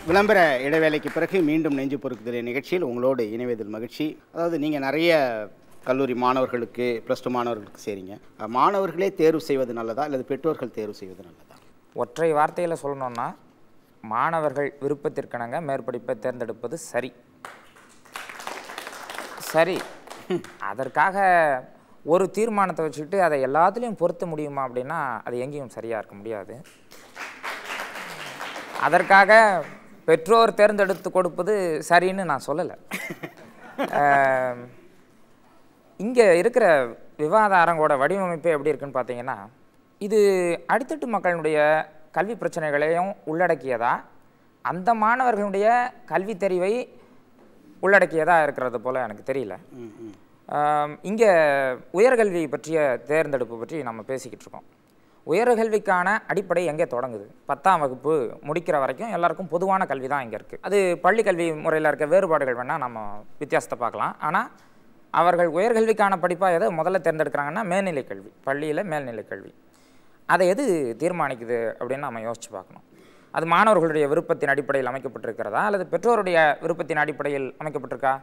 விளம்பர இடைவேளைக்கு பிறகு மீண்டும் நெஞ்சு பொறுக்குதல் நிகழ்ச்சியில் உங்களோடு இணைவதில் மகிழ்ச்சி. அதாவது நீங்கள் நிறைய கல்லூரி மாணவர்களுக்கு +2 மாணவர்களுக்கு செய்கிறீங்க. மாணவர்களே தேர்வு செய்வது நல்லதா அல்லது பெற்றோர்கள் தேர்வு செய்வது நல்லதா? ஒற்றை வார்த்தையில் சொல்லணும்னா மாணவர்கள் விருப்பத்திற்கனங்க மேற்படிப்பை தேர்ந்தெடுப்பது சரி. சரி, அதற்காக ஒரு தீர்மானத்தை வச்சுக்கிட்டு அதை எல்லாத்துலேயும் பொருத்த முடியுமா அப்படின்னா அது எங்கேயும் சரியாக இருக்க முடியாது. அதற்காக பெற்றோர் தேர்ந்தெடுத்து கொடுப்பது சரின்னு நான் சொல்லலை. இங்கே இருக்கிற விவாத அரங்கோட வடிவமைப்பு எப்படி இருக்குன்னு பார்த்தீங்கன்னா, இது அடித்தட்டு மக்களுடைய கல்வி பிரச்சனைகளையும் உள்ளடக்கியதா, அந்த மாணவர்களுடைய கல்வி தெரிவை உள்ளடக்கியதா இருக்கிறது போல் எனக்கு தெரியல. இங்கே உயர்கல்வி பற்றிய தேர்ந்தெடுப்பு பற்றி நம்ம பேசிக்கிட்டு இருக்கோம். உயர்கல்விக்கான அடிப்படை எங்கே தொடங்குது? 10ஆம் வகுப்பு முடிக்கிற வரைக்கும் எல்லாருக்கும் பொதுவான கல்வி தான் இங்கே இருக்குது. அது பள்ளி கல்வி முறையில் இருக்க வேறுபாடுகள் வேணால் நம்ம வித்தியாசத்தை பார்க்கலாம். ஆனால் அவர்கள் உயர்கல்விக்கான படிப்பாக எதை முதல்ல தேர்ந்தெடுக்கிறாங்கன்னா மேல்நிலை கல்வி, பள்ளியில் மேல்நிலை கல்வி. அதை எது தீர்மானிக்குது அப்படின்னு நம்ம யோசித்து பார்க்கணும். அது மாணவர்களுடைய விருப்பத்தின் அடிப்படையில் அமைக்கப்பட்டிருக்கிறதா அல்லது பெற்றோருடைய விருப்பத்தின் அடிப்படையில் அமைக்கப்பட்டிருக்கா?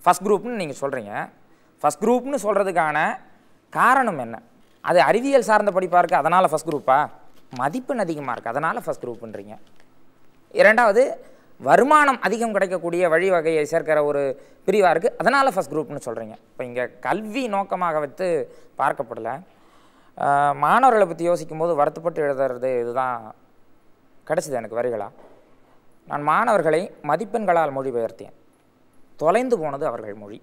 ஃபஸ்ட் குரூப்னு நீங்கள் சொல்கிறீங்க. ஃபஸ்ட் குரூப்னு சொல்கிறதுக்கான காரணம் என்ன? அது அறிவியல் சார்ந்த படிப்பாக இருக்குது, அதனால் ஃபஸ்ட் குரூப்பா? மதிப்பெண் அதிகமாக இருக்குது, அதனால் ஃபஸ்ட் குரூப்புன்றீங்க. இரண்டாவது, வருமானம் அதிகம் கிடைக்கக்கூடிய வழிவகையை சேர்க்கிற ஒரு பிரிவாக இருக்குது, அதனால் ஃபஸ்ட் குரூப்னு சொல்கிறீங்க. இப்போ இங்கே கல்வி நோக்கமாக வைத்து பார்க்கப்படலை. மாணவர்களை பற்றி யோசிக்கும் போது வருத்தப்பட்டு எழுதுறது இதுதான் கிடச்சிது எனக்கு வரிகளாக. நான் மாணவர்களை மதிப்பெண்களால் மொழிபெயர்த்தேன். தொலைந்து போனது அவர்கள் மொழி.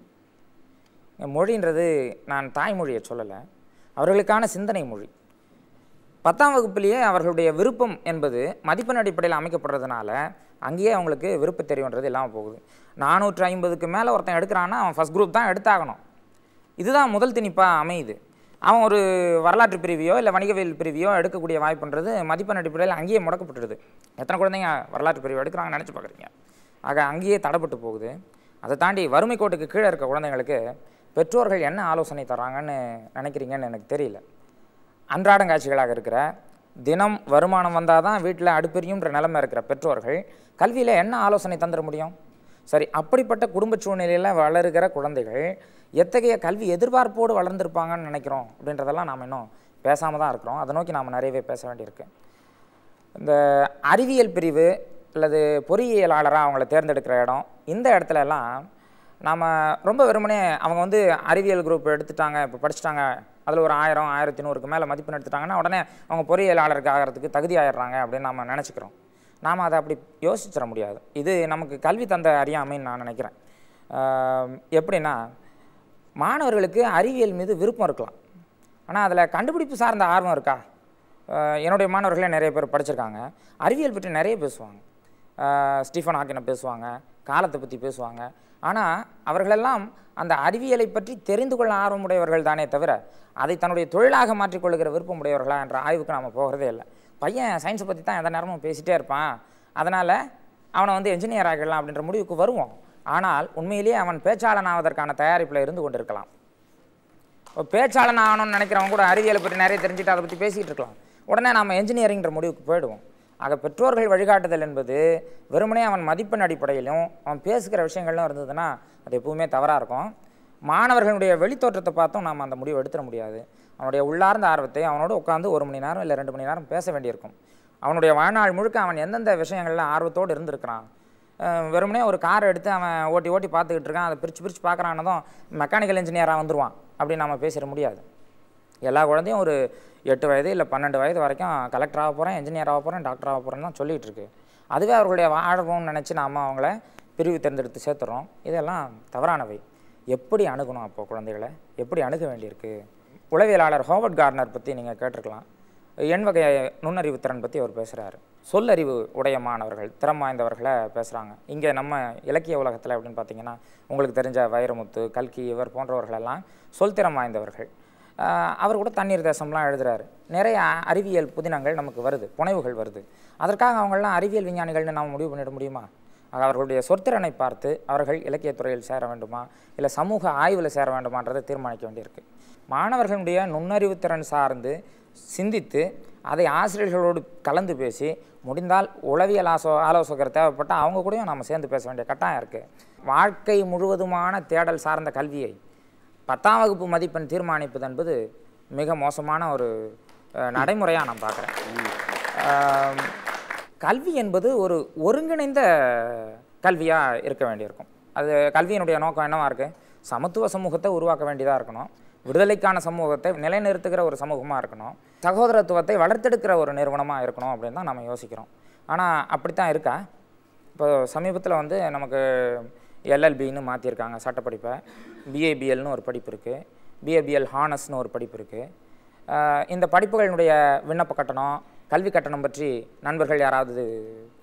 மொழின்றது நான் தாய்மொழியை சொல்லலை, அவர்களுக்கான சிந்தனை மொழி. 10ஆம் வகுப்பிலேயே அவர்களுடைய விருப்பம் என்பது மதிப்பெண் அடிப்படையில் அமைக்கப்படுறதுனால அங்கேயே அவங்களுக்கு விருப்ப தெரிவுன்றது இல்லாமல் போகுது. 450க்கு மேலே ஒருத்தன் எடுக்கிறான்னா அவன் ஃபஸ்ட் குரூப் தான் எடுத்தாகணும். இதுதான் முதல் திணிப்பாக அமையுது. அவன் ஒரு வரலாற்று பிரிவியோ இல்லை வணிகவியல் பிரிவியோ எடுக்கக்கூடிய வாய்ப்புன்றது மதிப்பெண் அடிப்படையில் அங்கேயே முடக்கப்பட்டுடுது. எத்தனை குழந்தைங்க வரலாற்று பிரிவு எடுக்கிறாங்கன்னு நினச்சி பார்க்குறீங்க? ஆக அங்கேயே தடைப்பட்டு போகுது. அதை தாண்டி வறுமை கோட்டுக்கு கீழே இருக்க குழந்தைங்களுக்கு பெற்றோர்கள் என்ன ஆலோசனை தராங்கன்னு நினைக்கிறீங்கன்னு எனக்கு தெரியல. அன்றாடங்காட்சிகளாக இருக்கிற தினம் வருமானம் வந்தால் தான் வீட்டில் அடுப்பெரியும்ன்ற நிலைமை இருக்கிற பெற்றோர்கள் கல்வியில் என்ன ஆலோசனை தந்துட முடியும்? சரி, அப்படிப்பட்ட குடும்ப சூழ்நிலையில் வளருகிற குழந்தைகள் எத்தகைய கல்வி எதிர்பார்ப்போடு வளர்ந்துருப்பாங்கன்னு நினைக்கிறோம் அப்படின்றதெல்லாம் நாம் இன்னும் பேசாமல் தான் இருக்கிறோம். அதை நோக்கி நாம் நிறையவே பேச வேண்டியிருக்கு. இந்த அறிவியல் பிரிவு அல்லது பொறியியலாளராக அவங்கள தேர்ந்தெடுக்கிற இடம், இந்த இடத்துலலாம் நாம் ரொம்ப வெறுமனே அவங்க அறிவியல் குரூப் எடுத்துட்டாங்க, இப்போ படிச்சுட்டாங்க, அதில் ஒரு 1000 1100க்கு மேலே மதிப்பெண் எடுத்துட்டாங்கன்னா உடனே அவங்க பொறியியலாளருக்கு ஆகிறதுக்கு தகுதி ஆயிடுறாங்க அப்படின்னு நம்ம நினச்சிக்கிறோம். நாம் அதை அப்படி யோசிச்சிட முடியாது. இது நமக்கு கல்வி தந்த அறியாமைன்னு நான் நினைக்கிறேன். எப்படின்னா, மாணவர்களுக்கு அறிவியல் மீது விருப்பம் இருக்கலாம், ஆனால் அதில் கண்டுபிடிப்பு சார்ந்த ஆர்வம் இருக்கா? என்னுடைய மாணவர்களே நிறைய பேர் படிச்சிருக்காங்க, அறிவியல் பற்றி நிறைய பேசுவாங்க, ஸ்டீஃபன் ஹாக்கினை பேசுவாங்க, காலத்தை பற்றி பேசுவாங்க. ஆனால் அவர்களெல்லாம் அந்த அறிவியலை பற்றி தெரிந்து கொள்ள ஆர்வமுடையவர்கள் தானே தவிர அதை தன்னுடைய தொழிலாக மாற்றிக்கொள்ளுகிற விருப்பமுடையவர்களா என்ற ஆய்வுக்கு நம்ம போகிறதே இல்லை. பையன் சயின்ஸை பற்றி தான் எந்த நேரமும் பேசிகிட்டே இருப்பான், அதனால் அவனை என்ஜினியர் ஆகிடலாம் அப்படின்ற முடிவுக்கு வருவோம். ஆனால் உண்மையிலேயே அவன் பேச்சாளன் ஆவதற்கான தயாரிப்பில் இருந்து கொண்டு இருக்கலாம். பேச்சாளன் ஆகணும்னு நினைக்கிறவங்க கூட அறிவியலை பற்றி நிறைய தெரிஞ்சுட்டு அதை பற்றி பேசிகிட்டு இருக்கலாம். உடனே நம்ம என்ஜினியரிங்கிற முடிவுக்கு போயிடுவோம். ஆக பெற்றோர்கள் வழிகாட்டுதல் என்பது வெறுமனே அவன் மதிப்பெண் அடிப்படையிலும் அவன் பேசுகிற விஷயங்கள்லாம் இருந்ததுன்னா அது எப்பவுமே தவறாக இருக்கும். மாணவர்களுடைய வெளித்தோற்றத்தை பார்த்தும் நாம் அந்த முடிவு எடுத்துட முடியாது. அவனுடைய உள்ளார்ந்த ஆர்வத்தை அவனோடு உட்காந்து 1 மணி நேரம் இல்லை 2 மணி நேரம் பேச வேண்டியிருக்கும். அவனுடைய வாழ்நாள் முழுக்க அவன் எந்தெந்த விஷயங்கள்லாம் ஆர்வத்தோடு இருந்திருக்கிறான். வெறுமனே ஒரு கார் எடுத்து அவன் ஓட்டி ஓட்டி பார்த்துக்கிட்டு இருக்கான், அதை பிரித்து பார்க்குறானதும் மெக்கானிக்கல் இன்ஜினியராக வந்துடுவான் அப்படின்னு நம்ம பேசிட முடியாது. எல்லா குழந்தையும் ஒரு 8 வயது இல்லை 12 வயது வரைக்கும் கலெக்டர் ஆக போகிறேன், இன்ஜினியர் ஆக போகிறேன், டாக்டர் ஆக போகிறேன்னு தான் சொல்லிகிட்டு இருக்கு. அதுவே அவர்களுடைய ஆர்வம்னு நினச்சி நாம் அவங்கள பிரிவு தேர்ந்தெடுத்து சேர்த்துறோம். இதெல்லாம் தவறானவை. எப்படி அணுகணும்? அப்போது குழந்தைகளை எப்படி அணுக வேண்டியிருக்கு? உளவியலாளர் ஹோவர்ட் கார்னர் பற்றி நீங்கள் கேட்டிருக்கலாம். எண் வகை நுண்ணறிவு திறன் பற்றி அவர் பேசுகிறாரு. சொல்லறிவு உடைய மாணவர்கள், திறம் வாய்ந்தவர்களை பேசுகிறாங்க. இங்கே நம்ம இலக்கிய உலகத்தில் அப்படின்னு பார்த்தீங்கன்னா உங்களுக்கு தெரிஞ்ச வைரமுத்து, கல்கி, இவர் போன்றவர்களெல்லாம் சொல் திறம் வாய்ந்தவர்கள். அவர் கூட தண்ணீர் தேசம்லாம் எழுதுகிறாரு. நிறைய அறிவியல் புதினங்கள் நமக்கு வருது, புனைவுகள் வருது. அதற்காக அவங்களெலாம் அறிவியல் விஞ்ஞானிகள்னு நாம் முடிவு பண்ணிட முடியுமா? அவர்களுடைய சொற்திறனை பார்த்து அவர்கள் இலக்கியத்துறையில் சேர வேண்டுமா இல்லை சமூக ஆய்வில் சேர வேண்டுமான்றதை தீர்மானிக்க வேண்டியிருக்கு. மாணவர்களுடைய நுண்ணறிவுத்திறன் சார்ந்து சிந்தித்து அதை ஆசிரியர்களோடு கலந்து பேசி முடிந்தால் உளவியல் ஆலோசகர் தேவைப்பட்டால் அவங்க கூடயும் நம்ம சேர்ந்து பேச வேண்டிய கட்டாயம் இருக்குது. வாழ்க்கை முழுவதுமான தேடல் சார்ந்த கல்வியை 10ஆம் வகுப்பு மதிப்பெண் தீர்மானிப்பது என்பது மிக மோசமான ஒரு நடைமுறையாக நான் பார்க்குறேன். கல்வி என்பது ஒரு ஒருங்கிணைந்த கல்வியாக இருக்க வேண்டியிருக்கும். அது கல்வியினுடைய நோக்கம் என்னவாக இருக்குது? சமத்துவ சமூகத்தை உருவாக்க வேண்டியதாக இருக்கணும், விடுதலைக்கான சமூகத்தை நிலைநிறுத்துகிற ஒரு சமூகமாக இருக்கணும், சகோதரத்துவத்தை வளர்த்தெடுக்கிற ஒரு நிறுவனமாக இருக்கணும் அப்படின்னு தான் நம்ம யோசிக்கிறோம். ஆனால் அப்படித்தான் இருக்கா? இப்போ சமீபத்தில் வந்து நமக்கு எல்எல்பின்னு மாற்றிருக்காங்க சட்டப்படிப்பை. பிஏபிஎல்னு ஒரு படிப்பு இருக்குது, பிஏபிஎல் ஹானர்ஸ்னு ஒரு படிப்பு இருக்குது. இந்த படிப்புகளினுடைய விண்ணப்ப கட்டணம், கல்வி கட்டணம் பற்றி நண்பர்கள் யாராவது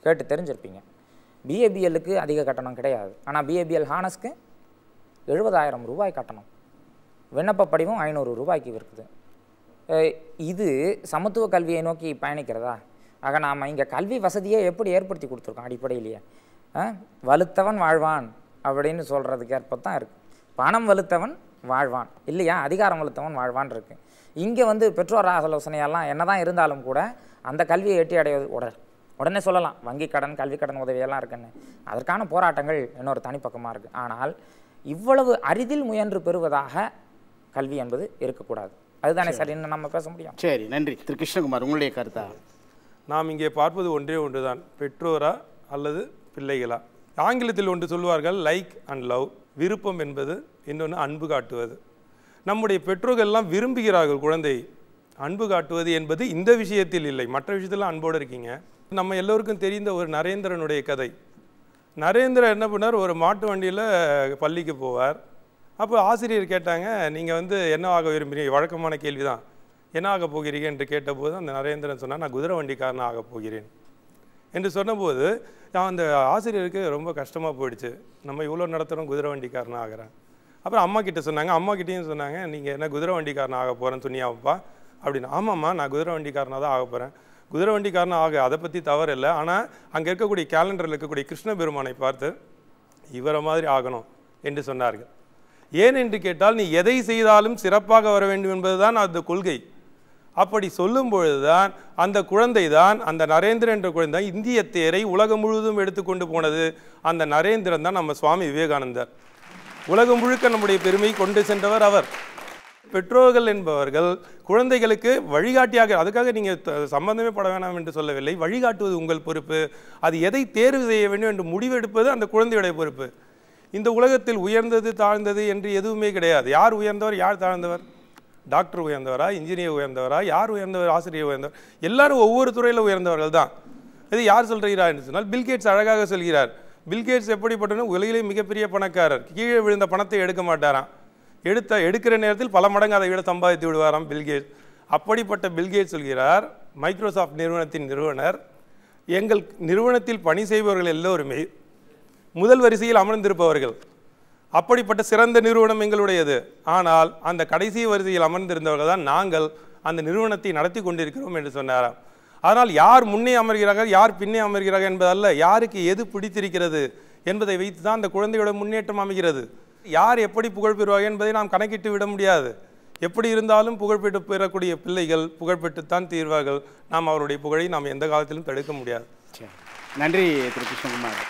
கேட்டு தெரிஞ்சிருப்பீங்க. பிஏபிஎல்லுக்கு அதிக கட்டணம் கிடையாது, ஆனால் பிஏபிஎல் ஹானர்ஸ்க்கு 70,000 ரூபாய் கட்டணம், விண்ணப்ப படிவம் 500 ரூபாய்க்கு இருக்குது. இது சமத்துவ கல்வியை நோக்கி பயணிக்கிறதா? ஆக நாம் இங்கே கல்வி வசதியை எப்படி ஏற்படுத்தி கொடுத்துருக்கோம்? அடிப்படையிலேயே வலுத்தவன் வாழ்வான் அப்படின்னு சொல்கிறதுக்கு ஏற்ப தான் இருக்குது. பணம் வலுத்தவன் வாழ்வான் இல்லையா, அதிகாரம் வலுத்தவன் வாழ்வான் இருக்குது. இங்கே வந்து பெற்றோர் ஆலோசனையெல்லாம் என்ன தான் இருந்தாலும் கூட அந்த கல்வியை எட்டி அடைவது உடனே சொல்லலாம் வங்கி கடன், கல்வி கடன் உதவியெல்லாம் இருக்குன்னு. அதற்கான போராட்டங்கள் இன்னொரு தனிப்பக்கமாக இருக்குது. ஆனால் இவ்வளவு அரிதில் முயன்று பெறுவதாக கல்வி என்பது இருக்கக்கூடாது. அதுதானே சரின்னு நம்ம பேச முடியும். சரி, நன்றி. திரு கிருஷ்ணகுமார், உங்களுடைய கருத்தா? நாம் இங்கே பார்ப்பது ஒன்றே ஒன்று தான், பெற்றோரா அல்லது பிள்ளைகளா. ஆங்கிலத்தில் ஒன்று சொல்வார்கள், லைக் அண்ட் லவ். விருப்பம் என்பது, இன்னொன்று அன்பு காட்டுவது. நம்முடைய பெற்றோர்கள்லாம் விரும்புகிறார்கள் குழந்தை. அன்பு காட்டுவது என்பது இந்த விஷயத்தில் இல்லை, மற்ற விஷயத்தில் அன்போடு இருக்கீங்க. நம்ம எல்லோருக்கும் தெரிந்த ஒரு நரேந்திரனுடைய கதை. நரேந்திரன் என்ன பண்ணார், ஒரு மாட்டு வண்டியில் பள்ளிக்கு போவார். அப்போ ஆசிரியர் கேட்டாங்க, நீங்கள் வந்து என்ன ஆக விரும்புகிறீங்க? வழக்கமான கேள்வி தான், என்ன ஆக போகிறீங்க என்று கேட்டபோது அந்த நரேந்திரன் சொன்னால், நான் குதிரை வண்டிக்காரனாக ஆக போகிறேன் என்று சொன்னபோது அந்த ஆசிரியருக்கு ரொம்ப கஷ்டமாக போயிடுச்சு. நம்ம இவ்வளோ நடத்துகிறோம், குதிரை வண்டிக்காரனாக ஆகிறேன். அப்புறம் அம்மா கிட்ட சொன்னாங்க, அம்மா கிட்டேயும் சொன்னாங்க, நீங்கள் என்ன குதிரை வண்டிக்காரனாக ஆக போகிறேன்னு சொன்னியாப்பா அப்படின்னு. ஆமாம்மா, நான் குதிரை வண்டிக்காரனாக தான் ஆக போகிறேன். குதிரை வண்டிக்காரனாக ஆக அதை பற்றி தவறு இல்லை. ஆனால் அங்கே இருக்கக்கூடிய கேலண்டரில் இருக்கக்கூடிய கிருஷ்ண பெருமானை பார்த்து இவரை மாதிரி ஆகணும் என்று சொன்னார்கள். ஏன் என்று கேட்டால், நீ எதை செய்தாலும் சிறப்பாக வர வேண்டும் என்பதுதான் அந்த கொள்கை. அப்படி சொல்லும் பொழுதுதான் அந்த குழந்தை தான், அந்த நரேந்திரன் என்ற குழந்தை இந்திய தேரை உலகம் முழுவதும் எடுத்துக்கொண்டு போனது. அந்த நரேந்திரன் தான் நம்ம சுவாமி விவேகானந்தர். உலகம் முழுக்க நம்முடைய பெருமை கொண்டு சென்றவர் அவர். பெற்றோர்கள் என்பவர்கள் குழந்தைகளுக்கு வழிகாட்டியாக, அதுக்காக நீங்கள் சம்பந்தமே பட வேணாம் என்று சொல்லவில்லை, வழிகாட்டுவது உங்கள் பொறுப்பு. அது எதை தேர்வு செய்ய வேண்டும் என்று முடிவெடுப்பது அந்த குழந்தையுடைய பொறுப்பு. இந்த உலகத்தில் உயர்ந்தது தாழ்ந்தது என்று எதுவுமே கிடையாது. யார் உயர்ந்தவர், யார் தாழ்ந்தவர்? டாக்டர் உயர்ந்தவரா, இன்ஜினியர் உயர்ந்தவரா, யார் உயர்ந்தவர், ஆசிரியர் உயர்ந்தவர்? எல்லாரும் ஒவ்வொரு துறையில் உயர்ந்தவர்கள் தான். இது யார் சொல்கிறார் என்று சொன்னால், பில்கேட்ஸ் அழகாக சொல்கிறார். பில்கேட்ஸ் எப்படிப்பட்டன, உலகிலே மிகப்பெரிய பணக்காரர். கீழே விழுந்த பணத்தை எடுக்க மாட்டாராம், எடுக்கிற நேரத்தில் பல மடங்கு அதை விட சம்பாதித்து விடுவாராம் பில்கேட்ஸ். அப்படிப்பட்ட பில்கேட்ஸ் சொல்கிறார், மைக்ரோசாஃப்ட் நிறுவனத்தின் நிறுவனர், எங்கள் நிறுவனத்தில் பணி செய்பவர்கள் எல்லோருமே முதல் வரிசையில் அமர்ந்திருப்பவர்கள். அப்படிப்பட்ட சிறந்த நிறுவனம் எங்களுடையது. ஆனால் அந்த கடைசி வரிசையில் அமர்ந்திருந்தவர்கள் தான் நாங்கள் அந்த நிறுவனத்தை நடத்தி கொண்டிருக்கிறோம் என்று சொன்னாராம். அதனால் யார் முன்னே அமர்கிறார்கள், யார் பின்னே அமர்கிறார்கள் என்பதல்ல, யாருக்கு எது பிடித்திருக்கிறது என்பதை வைத்து தான் அந்த குழந்தையோட முன்னேற்றம் அமைகிறது. யார் எப்படி புகழ் பெறுவார்கள் என்பதை நாம் கணக்கிட்டு விட முடியாது. எப்படி இருந்தாலும் புகழ்பெற்று பெறக்கூடிய பிள்ளைகள் புகழ்பெற்றுத்தான் தீர்வார்கள். நாம் அவருடைய புகழை நாம் எந்த காலத்திலும் தடுக்க முடியாது. நன்றி திரு கிருஷ்ணகுமார்.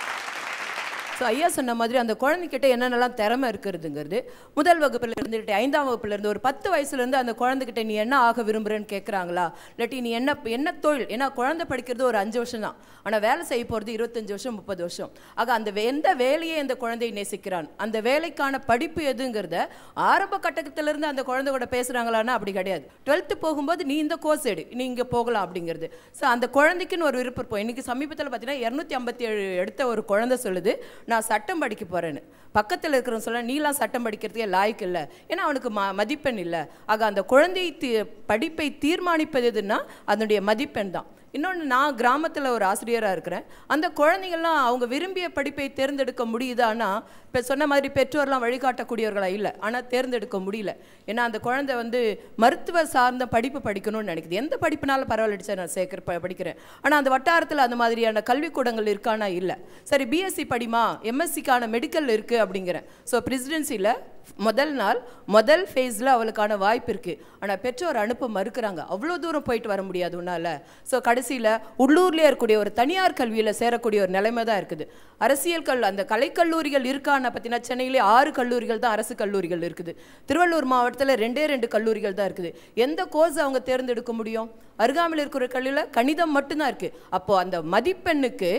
ஸோ ஐயா சொன்ன மாதிரி அந்த குழந்தைகிட்ட என்னென்னலாம் திறமை இருக்கிறதுங்கிறது முதல் வகுப்பில் இருந்துட்டு 5ஆம் வகுப்புலேருந்து ஒரு 10 வயசுலேருந்து அந்த குழந்தைகிட்ட நீ என்ன ஆக விரும்புகிறேன்னு கேட்குறாங்களா, இல்லாட்டி நீ என்ன தொழில், ஏன்னா குழந்தை படிக்கிறது ஒரு 5 வருஷம் தான், ஆனால் வேலை செய்ய போகிறது 25 வருஷம் 30 வருஷம். ஆக அந்த எந்த வேலையை அந்த குழந்தையை நேசிக்கிறான், அந்த வேலைக்கான படிப்பு எதுங்கிறத ஆரம்ப கட்டத்திலிருந்து அந்த குழந்தை கூட பேசுகிறாங்களான்னா அப்படி கிடையாது. 12th போகும்போது நீ இந்த கோர்ஸ் எடு, நீ இங்கே போகலாம் அப்படிங்கிறது. ஸோ அந்த குழந்தைக்குன்னு ஒரு விருப்பம் இருக்கும். இன்றைக்கி சமீபத்தில் பார்த்தீங்கன்னா 257 எடுத்த ஒரு குழந்தை சொல்லுது, நான் சட்டம் படிக்க போகிறேன்னு. பக்கத்தில் இருக்கிறவங்க சொல்ல, நீலாம் சட்டம் படிக்கிறதுக்கே லாய்க்கு இல்லை, ஏன்னா அவனுக்கு மதிப்பெண் இல்லை. ஆக அந்த குழந்தை படிப்பை தீர்மானிப்பது எதுன்னா அதனுடைய மதிப்பெண் தான். இன்னொன்று, நான் கிராமத்தில் ஒரு ஆசிரியராக இருக்கிறேன். அந்த குழந்தைங்கள்லாம் அவங்க விரும்பிய படிப்பை தேர்ந்தெடுக்க முடியுதான்னா, இப்போ சொன்ன மாதிரி பெற்றோர்லாம் வழிகாட்டக்கூடியவர்களாக இல்லை, ஆனால் தேர்ந்தெடுக்க முடியல. ஏன்னா அந்த குழந்தை வந்து மருத்துவ சார்ந்த படிப்பு படிக்கணும்னு நினைக்குது. எந்த படிப்புனாலும் பரவாயில்ல, நான் படிக்கிறேன், ஆனால் அந்த வட்டாரத்தில் அந்த மாதிரியான கல்விக்கூடங்கள் இருக்கானா இல்லை. சரி, பிஎஸ்சி படிமா, எம்எஸ்சிக்கான மெடிக்கல் இருக்குது அப்படிங்கிறேன். ஸோ பிரசிடென்சியில் முதல் நாள் முதல் ஃபேஸில் அவளுக்கான வாய்ப்பு இருக்குது. ஆனால் பெற்றோர் அனுப்ப மறுக்கிறாங்க. அவ்வளோ தூரம் போயிட்டு வர முடியாது உன்னால். ஸோ கடைசியில் உள்ளூர்லேயே இருக்கக்கூடிய ஒரு தனியார் கல்வியில் சேரக்கூடிய ஒரு நிலைமை தான் இருக்குது. அரசியல் அந்த கலைக்கல்லூரிகள் இருக்கான்னு பார்த்தீங்கன்னா சென்னையிலே 6 கல்லூரிகள் தான் அரசு கல்லூரிகள் இருக்குது. திருவள்ளூர் மாவட்டத்தில் 2 கல்லூரிகள் தான் இருக்குது. எந்த கோர்ஸ் அவங்க தேர்ந்தெடுக்க முடியும்? அருகாமையில் இருக்கிற கல்வியில் கணிதம் மட்டும்தான் இருக்குது. அப்போது அந்த மதிப்பெண்ணுக்கு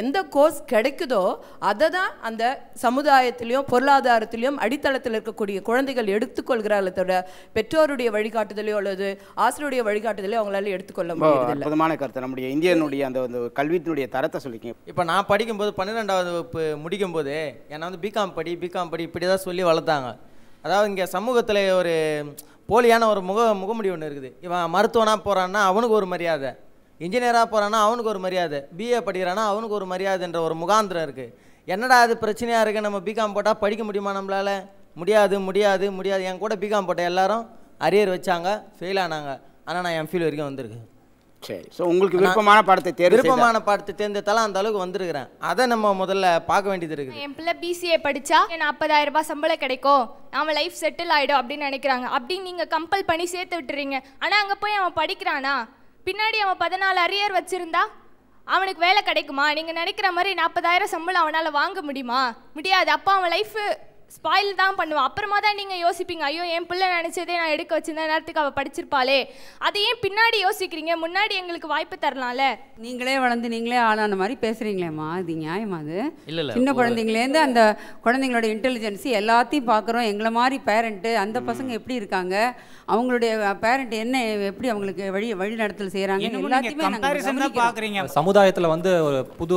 எந்த கோர்ஸ் கிடைக்குதோ அதை தான் அந்த சமுதாயத்திலையும் பொருளாதாரத்திலையும் அடித்தளத்தில் இருக்கக்கூடிய குழந்தைகள் எடுத்துக்கொள்கிறார்களே தவிர பெற்றோருடைய வழிகாட்டுதலையோ அல்லது ஆசிரியருடைய வழிகாட்டுதலையோ அவங்களால எடுத்துக்கொள்ள முடியாது. அற்புதமான கருத்து. நம்முடைய இந்தியனுடைய அந்த கல்வியினுடைய தரத்தை சொல்லிக்க. இப்போ நான் படிக்கும்போது 12ஆவது வகுப்பு முடிக்கும்போது என்னை வந்து பிகாம் படி இப்படி தான் சொல்லி வளர்த்தாங்க. அதாவது இங்கே சமூகத்தில் ஒரு போலியான ஒரு முகமுடி ஒன்று இருக்குது. இவன் மருத்துவனாக போகிறான்னா அவனுக்கு ஒரு மரியாதை, இன்ஜினியராக போகிறான்னா அவனுக்கு ஒரு மரியாதை, பிஏ படிக்கிறான்னா அவனுக்கு ஒரு மரியாதைன்ற ஒரு முகாந்திரம் இருக்குது. என்னடா அது பிரச்சனையாக இருக்குது, நம்ம பிகாம் போட்டால் படிக்க முடியுமா நம்மளால்? முடியாது. என் கூட பிகாம் போட்ட எல்லாரும் அரியர் வச்சாங்க, ஃபெயில் ஆனாங்க. ஆனால் நான் எம்ஃபில் வரைக்கும் வந்திருக்கேன். சரி. ஸோ உங்களுக்கு விருப்பமான பாடத்தை தேர்ந்தெடுத்தாலும் அந்த அளவுக்கு வந்திருக்கிறேன். அதை நம்ம முதல்ல பார்க்க வேண்டியது இருக்குது. என் பிள்ளை பிசிஏ படித்தா 40,000 ரூபாய் சம்பளம் கிடைக்கும், அவன் லைஃப் செட்டில் ஆகிடும் அப்படின்னு நினைக்கிறாங்க. அப்படின்னு நீங்கள் கம்பல் பண்ணி சேர்த்து விட்டுறீங்க. ஆனால் அங்கே போய் அவன் படிக்கிறானா? பின்னாடி அவன் 14 அரியர் வச்சுருந்தா அவனுக்கு வேலை கிடைக்குமா? நீங்கள் நினைக்கிற மாதிரி 40,000 சம்பளம் அவனால் வாங்க முடியுமா? முடியாது. அப்போ அவன் லைஃபு ஸ்பாயில் தான் பண்ணுவான். அப்புறமா தான் நீங்கள் யோசிப்பீங்க, ஐயோ என் பிள்ளை நினச்சதே நான் எடுக்க வச்சிருந்த நேரத்துக்கு அவள் படிச்சிருப்பாளே. அதை ஏன் பின்னாடி யோசிக்கிறீங்க? முன்னாடி எங்களுக்கு வாய்ப்பு தரலாம்ல. நீங்களே வளர்ந்து நீங்களே ஆளான மாதிரி பேசுகிறீங்களேம்மா, அது நியாயமா? அது இல்லை, சின்ன குழந்தைங்களேருந்து அந்த குழந்தைங்களோட இன்டெலிஜென்ஸு எல்லாத்தையும் பார்க்குறோம். எங்களை மாதிரி பேரண்ட்டு அந்த பசங்க எப்படி இருக்காங்க, அவங்களுடைய பேரண்ட் என்ன, எப்படி அவங்களுக்கு வழி நடத்தல் செய்கிறாங்க, எல்லாத்தையுமே பார்க்குறீங்க. சமுதாயத்தில் வந்து ஒரு புது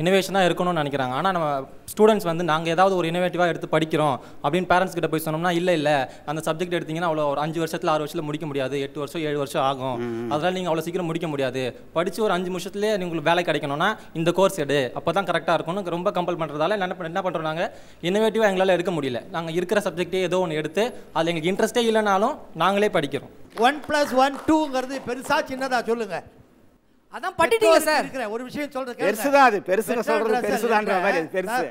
இனோவேஷனாக இருக்கணும்னு நினைக்கிறாங்க. ஆனால் நம்ம ஸ்டூடெண்ட்ஸ் வந்து நாங்கள் ஏதாவது ஒரு இனோவேட்டிவாக எடுத்து படிக்கிறோம் அப்படின்னு பேரண்ட்ஸ் கிட்ட போய் சொன்னோம்னா, இல்லை அந்த சப்ஜெக்ட் எடுத்தீங்கன்னா அவ்வளோ ஒரு 5 வருஷத்தில் 6 வருஷத்தில் முடிக்க முடியாது, 8 வருஷம் 7 வருஷம் ஆகும், அதனால் நீங்கள் அவ்வளோ சீக்கிரம் முடிக்க முடியாது, படித்து ஒரு 5 வருஷத்துலேயே உங்களுக்கு வேலை கிடைக்கணும்னா இந்த கோர்ஸ் எடு, அப்போ தான் கரெக்டாக இருக்கும்னு ரொம்ப கம்பல் பண்ணுறதால என்ன பண்ணுறோம், நாங்கள் இனோவேட்டிவாக எங்களால் எடுக்க முடியல. நாங்கள் இருக்கிற சப்ஜெக்டே ஏதோ ஒன்று எடுத்து அதில் எங்களுக்கு இன்ட்ரெஸ்டே இல்லைனாலும் நாங்களே படிக்கிறோம். 1+1=2ங்கிறது பெருசா சின்னதா சொல்லுங்க. அதான் படிட்டீங்க சார். ஒரு விஷயம் சொல்றேன், பெருசுதான். அது பெருசுன்னு சொல்றது பெருசுதான்ற மாதிரி பெருசு.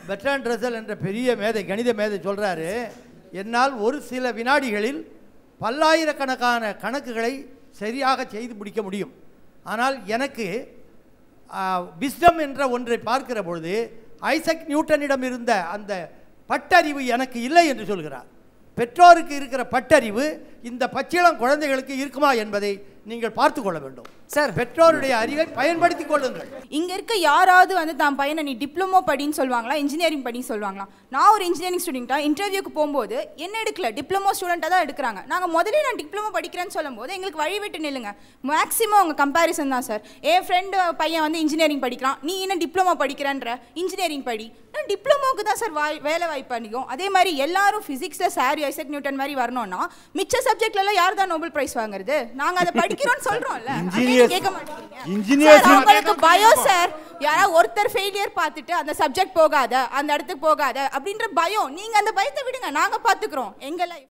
பெர்ட்ராண்ட் ரசல் என்ற பெரிய மேதை, கணித மேதை சொல்றாரு, என்னால் ஒரு சில வினாடிகளில் பல்லாயிரக்கணக்கான கணக்குகளை சரியாக செய்து முடிக்க முடியும். ஆனால் எனக்கு விஸ்டம் என்ற ஒன்றை பார்க்கிற பொழுது ஐசக் நியூட்டனிடம் இருந்த அந்த பட்டறிவு எனக்கு இல்லை என்று சொல்கிறார். பெற்றோருக்கு இருக்கிற பட்டறிவு இந்த பச்சிளம் குழந்தைகளுக்கு இருக்குமா என்பதை நீங்கள் பார்த்து கொள்ள வேண்டும் சார். பெற்றோருடைய அறிவை பயன்படுத்திக் கொள்ளுங்கள். இங்க இருக்க யாராவது வந்து தான் பையனை நீ டிப்ளமோ படின்னு சொல்லுவாங்களா, இன்ஜினியரிங் படின்னு சொல்லுவாங்களா? நான் ஒரு இன்ஜினியரிங் ஸ்டூடெண்ட்டா இன்டர்வியூக்கு போகும்போது என்ன எடுக்கல, டிப்ளமோ ஸ்டூடெண்ட்டாக தான் எடுக்கிறாங்க. நாங்கள் முதல்ல நான் டிப்ளமோ படிக்கிறேன்னு சொல்லும் போது எங்களுக்கு வழி விட்டு நில்லுங்க. மேக்ஸிமம் அவங்க கம்பேரிசன் தான் சார். என் ஃப்ரெண்டு பையன் வந்து இன்ஜினியரிங் படிக்கிறான், நீ இன்னும் டிப்ளமோ படிக்கிறேன்ற, இன்ஜினியரிங் படி. நான் டிப்ளமோக்கு தான் சார் வேலை வாய்ப்பு பண்ணிக்கும். அதே மாதிரி எல்லாரும் ஃபிசிக்ஸில் சார் ஐசக் நியூட்டன் மாதிரி வரணும்னா மிச்ச சப்ஜெக்ட்ல யார் தான் நோபல் பிரைஸ் வாங்குறது? நாங்கள் அதை படிக்கிறோம்னு சொல்றோம்ல, கேட்க மாட்டேங்கிறீங்க. பயோ சார், யாராவது ஒருத்தர் ஃபெயிலியர் பார்த்துட்டு அந்த சப்ஜெக்ட் போகாத, அந்த இடத்துக்கு போகாத அப்படின்ற பயம். நீங்க அந்த பயத்தை விடுங்க, நாங்க பாத்துக்கிறோம் எங்க லைஃப்.